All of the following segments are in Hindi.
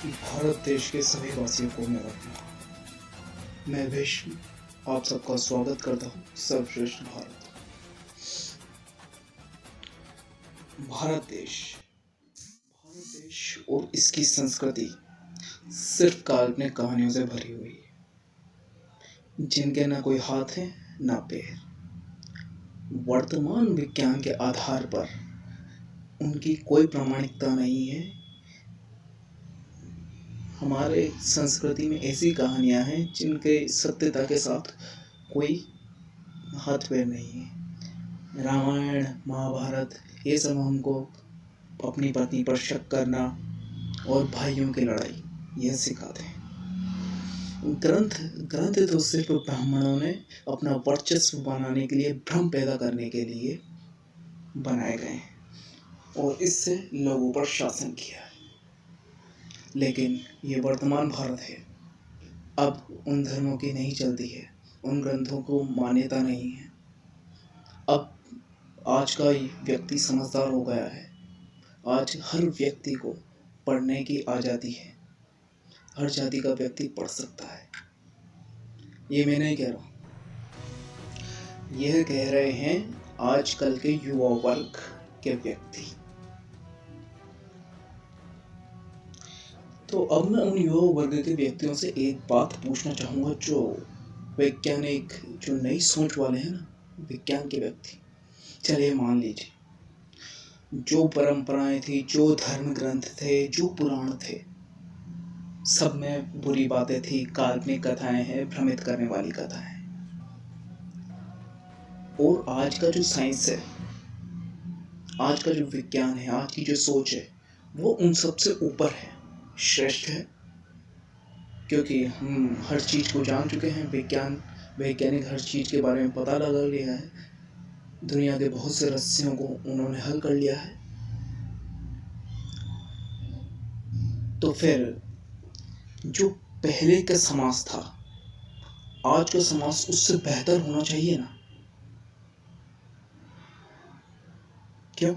भारत देश के सभी वासियों को मेरा प्रणाम। मैं विष्णु आप सबका स्वागत करता हूँ सर्वश्रेष्ठ भारत। भारत देश और इसकी संस्कृति सिर्फ काल्पनिक कहानियों से भरी हुई है, जिनके ना कोई हाथ है ना पैर। वर्तमान विज्ञान के आधार पर उनकी कोई प्रामाणिकता नहीं है। हमारे संस्कृति में ऐसी कहानियां हैं जिनके सत्यता के साथ कोई हाथ पैर नहीं है। रामायण महाभारत ये सब हमको अपनी पत्नी पर शक करना और भाइयों की लड़ाई यह सिखाते हैं। ग्रंथ तो सिर्फ ब्राह्मणों ने अपना वर्चस्व बनाने के लिए, भ्रम पैदा करने के लिए बनाए गए हैं और इससे लोगों पर शासन किया है। लेकिन ये वर्तमान भारत है। अब उन धर्मों की नहीं चलती है, उन ग्रंथों को मान्यता नहीं है। अब आज का व्यक्ति समझदार हो गया है। आज हर व्यक्ति को पढ़ने की आज़ादी है। हर जाति का व्यक्ति पढ़ सकता है। ये मैं नहीं कह रहा, यह कह रहे हैं आजकल के युवा वर्ग के व्यक्ति। तो अब मैं उन युवा वर्ग के व्यक्तियों से एक बात पूछना चाहूँगा, जो वैज्ञानिक, जो नई सोच वाले हैं ना, विज्ञान के व्यक्ति। चलिए मान लीजिए, जो परंपराएं थी, जो धर्म ग्रंथ थे, जो पुराण थे, सब में बुरी बातें थी, काल्पनिक कथाएं हैं, भ्रमित करने वाली कथाएं। और आज का जो साइंस है, आज का जो विज्ञान है, आज की जो सोच है, वो उन सबसे ऊपर है, श्रेष्ठ है। क्योंकि हम हर चीज़ को जान चुके हैं। वैज्ञानिक हर चीज़ के बारे में पता लगा लिया है। दुनिया के बहुत से रहस्यों को उन्होंने हल कर लिया है। तो फिर जो पहले का समाज था, आज का समाज उससे बेहतर होना चाहिए ना? क्यों?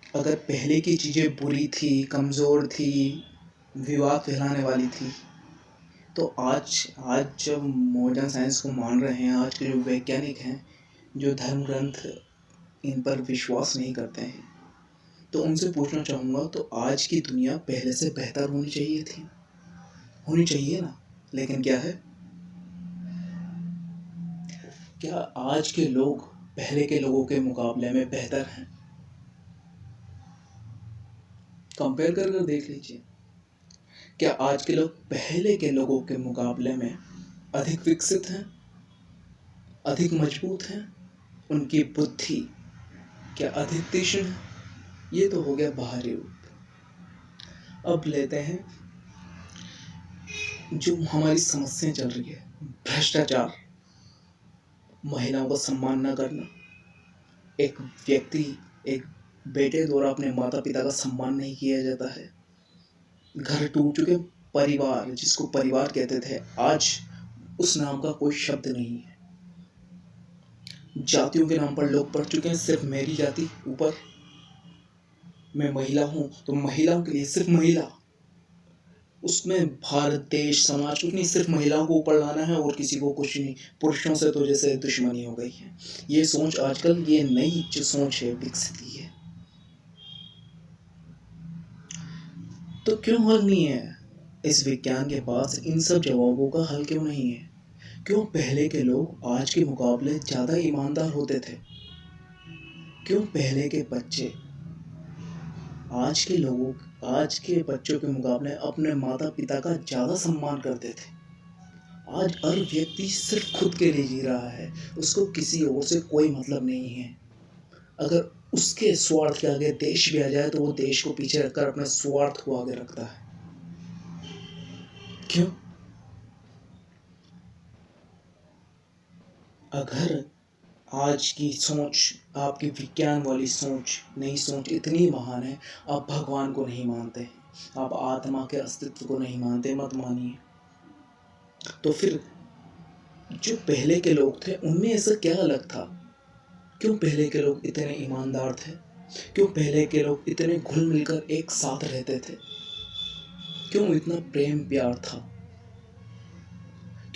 अगर पहले की चीज़ें बुरी थी, कमज़ोर थी, विवाद फैलाने वाली थी, तो आज जब मॉडर्न साइंस को मान रहे हैं, आज के जो वैज्ञानिक हैं, जो धर्म ग्रंथ इन पर विश्वास नहीं करते हैं, तो उनसे पूछना चाहूँगा, तो आज की दुनिया पहले से बेहतर होनी चाहिए थी, होनी चाहिए ना? लेकिन क्या है, क्या आज के लोग पहले के लोगों के मुकाबले में बेहतर हैं? कंपेयर कर देख लीजिए। क्या आज के लोग पहले के लोगों के मुकाबले में अधिक विकसित हैं, अधिक मजबूत हैं? उनकी बुद्धि क्या अधिक तीक्ष्ण है? ये तो हो गया बाहरी रूप। अब लेते हैं जो हमारी समस्याएं चल रही है, भ्रष्टाचार, महिलाओं का सम्मान न करना, एक बेटे द्वारा अपने माता पिता का सम्मान नहीं किया जाता है, घर टूट चुके परिवार, जिसको परिवार कहते थे, आज उस नाम का कोई शब्द नहीं है। जातियों के नाम पर लोग पढ़ चुके हैं, सिर्फ मेरी जाति ऊपर, मैं महिला हूं तो महिलाओं के लिए सिर्फ महिला, उसमें भारत देश समाज कुछ नहीं, सिर्फ महिलाओं को ऊपर लाना है और किसी को कुछ नहीं। पुरुषों से तो जैसे दुश्मनी हो गई है। ये सोच आजकल, ये नई जो सोच है विकसित की है। तो क्यों हल नहीं है? इस विज्ञान के पास इन सब जवाबों का हल क्यों नहीं है? क्यों पहले के लोग आज के मुकाबले ज़्यादा ईमानदार होते थे? क्यों पहले के बच्चे आज के बच्चों के मुकाबले अपने माता पिता का ज़्यादा सम्मान करते थे? आज हर व्यक्ति सिर्फ खुद के लिए जी रहा है, उसको किसी और से कोई मतलब नहीं है। अगर उसके स्वार्थ के आगे देश भी आ जाए तो वो देश को पीछे रखकर अपने स्वार्थ को आगे रखता है। क्यों? अगर आज की सोच, आपकी विज्ञान वाली सोच, नई सोच इतनी महान है, आप भगवान को नहीं मानते, आप आत्मा के अस्तित्व को नहीं मानते, मत मानिए। तो फिर जो पहले के लोग थे, उनमें ऐसा क्या अलग था? क्यों पहले के लोग इतने ईमानदार थे? क्यों पहले के लोग इतने घुल मिलकर एक साथ रहते थे? क्यों इतना प्रेम प्यार था,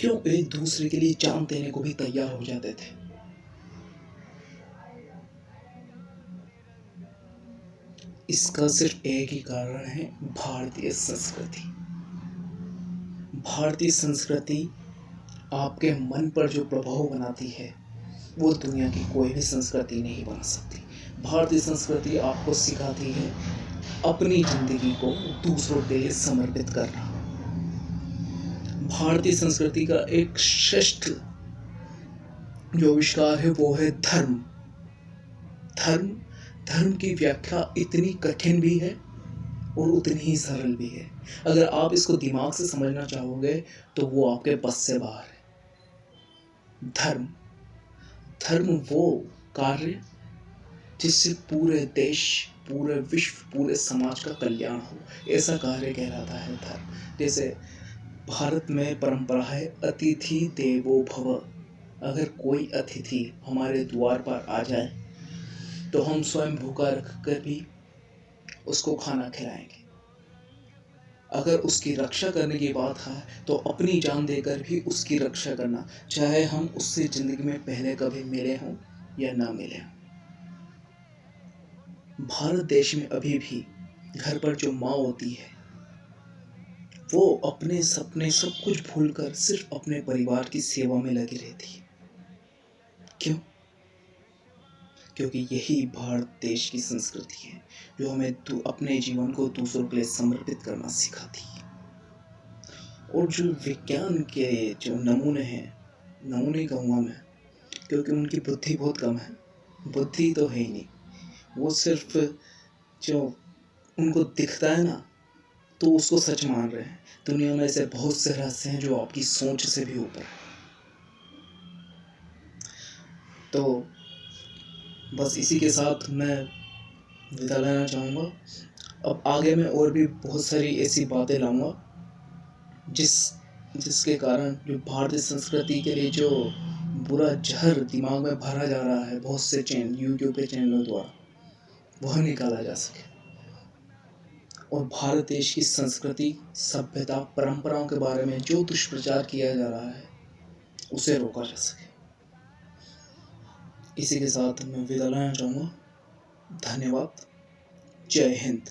क्यों एक दूसरे के लिए जान देने को भी तैयार हो जाते थे। इसका सिर्फ एक ही कारण है, भारतीय संस्कृति। भारतीय संस्कृति आपके मन पर जो प्रभाव बनाती है वो दुनिया की कोई भी संस्कृति नहीं बना सकती। भारतीय संस्कृति आपको सिखाती है अपनी जिंदगी को दूसरों के लिए समर्पित करना। भारतीय संस्कृति का एक श्रेष्ठ जो आविष्कार है वो है धर्म। धर्म की व्याख्या इतनी कठिन भी है और उतनी ही सरल भी है। अगर आप इसको दिमाग से समझना चाहोगे तो वो आपके बस से बाहर है। धर्म वो कार्य जिससे पूरे देश, पूरे विश्व, पूरे समाज का कल्याण हो, ऐसा कार्य कहलाता है धर्म। जैसे भारत में परंपरा है अतिथि देवो भव। अगर कोई अतिथि हमारे द्वार पर आ जाए तो हम स्वयं भूखा रखकर भी उसको खाना खिलाएंगे। अगर उसकी रक्षा करने की बात है तो अपनी जान देकर भी उसकी रक्षा करना, चाहे हम उससे जिंदगी में पहले कभी मिले हों या ना मिले हों। भारत देश में अभी भी घर पर जो माँ होती है वो अपने सपने सब कुछ भूलकर सिर्फ अपने परिवार की सेवा में लगी रहती है। क्यों? क्योंकि यही भारत देश की संस्कृति है जो हमें अपने जीवन को दूसरों के लिए समर्पित करना सिखाती है। और जो विज्ञान के जो नमूने कहूँगा मैं, क्योंकि उनकी बुद्धि बहुत कम है। बुद्धि तो है ही नहीं, वो सिर्फ जो उनको दिखता है ना तो उसको सच मान रहे हैं। दुनिया में ऐसे बहुत से रहस्य हैं जो आपकी सोच से भी ऊपर है। तो बस इसी के साथ मैं विदा लेना चाहूँगा। अब आगे मैं और भी बहुत सारी ऐसी बातें लाऊंगा जिसके कारण जो भारतीय संस्कृति के लिए जो बुरा जहर दिमाग में भरा जा रहा है बहुत से यूट्यूब के चैनलों द्वारा, वह निकाला जा सके और भारत देश की संस्कृति, सभ्यता, परंपराओं के बारे में जो दुष्प्रचार किया जा रहा है उसे रोका जा सके। इसी के साथ मैं विदा लेना चाहूँगा। धन्यवाद। जय हिंद।